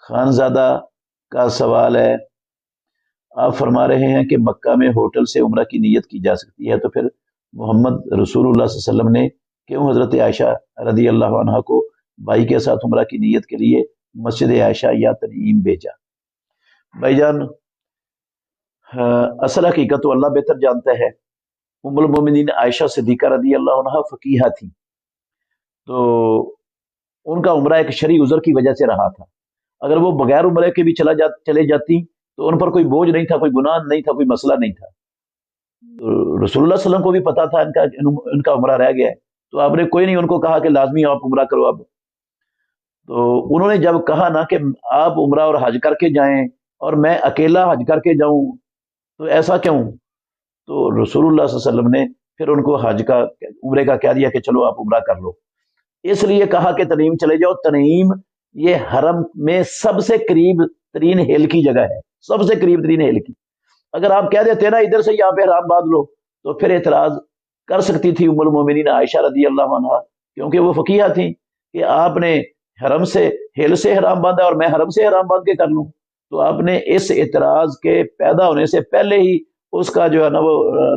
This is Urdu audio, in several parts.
خانزادہ کا سوال ہے، آپ فرما رہے ہیں کہ مکہ میں ہوٹل سے عمرہ کی نیت کی جا سکتی ہے، تو پھر محمد رسول اللہ صلی اللہ علیہ وسلم نے کیوں حضرت عائشہ رضی اللہ عنہا کو بھائی کے ساتھ عمرہ کی نیت کے لیے مسجد عائشہ یا تنعیم بھیجا؟ بھائی جان، اصل حقیقت تو اللہ بہتر جانتا ہے۔ ام المومنین عائشہ صدیقہ رضی اللہ عنہا فقیہہ تھی، تو ان کا عمرہ ایک شرعی عذر کی وجہ سے رہا تھا۔ اگر وہ بغیر عمرے کے بھی چلے جاتی تو ان پر کوئی بوجھ نہیں تھا، کوئی گناہ نہیں تھا، کوئی مسئلہ نہیں تھا۔ تو رسول اللہ صلی اللہ علیہ وسلم کو بھی پتا تھا ان کا عمرہ رہ گیا ہے، تو آپ نے کوئی نہیں ان کو کہا کہ لازمی آپ عمرہ کرو اب۔ تو انہوں نے جب کہا نا کہ آپ عمرہ اور حج کر کے جائیں اور میں اکیلا حج کر کے جاؤں، تو ایسا کیوں؟ تو رسول اللہ صلی اللہ علیہ وسلم نے پھر ان کو حج کا عمرے کا کہہ دیا کہ چلو آپ عمرہ کر لو۔ اس لیے کہا کہ تنعیم چلے جاؤ۔ تنعیم یہ حرم میں سب سے قریب ترین ہیل کی جگہ ہے، سب سے قریب ترین ہیل کی۔ اگر آپ کہہ دیتے نا ادھر سے یہاں پہ حرام باندھ لو، تو پھر اعتراض کر سکتی تھی ام المومنین عائشہ رضی اللہ عنہا، کیونکہ وہ فقیہ تھیں کہ آپ نے حرم سے ہیل سے حرام باندھا اور میں حرم سے حرام باندھ کے کر لوں۔ تو آپ نے اس اعتراض کے پیدا ہونے سے پہلے ہی اس کا جو ہے نا وہ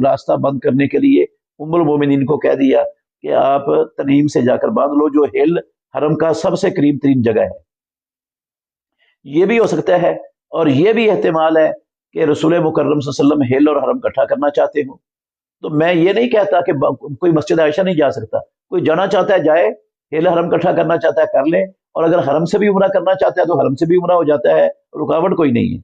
راستہ بند کرنے کے لیے ام المومنین کو کہہ دیا کہ آپ تنعیم سے جا کر باندھ لو، جو ہل حرم کا سب سے قریب ترین جگہ ہے۔ یہ بھی ہو سکتا ہے، اور یہ بھی احتمال ہے کہ رسول مکرم صلی اللہ علیہ وسلم ہل اور حرم اکٹھا کرنا چاہتے ہوں۔ تو میں یہ نہیں کہتا کہ کوئی مسجد عائشہ نہیں جا سکتا، کوئی جانا چاہتا ہے جائے، ہل حرم اکٹھا کرنا چاہتا ہے کر لے، اور اگر حرم سے بھی عمرہ کرنا چاہتا ہے تو حرم سے بھی عمرہ ہو جاتا ہے، رکاوٹ کوئی نہیں ہے۔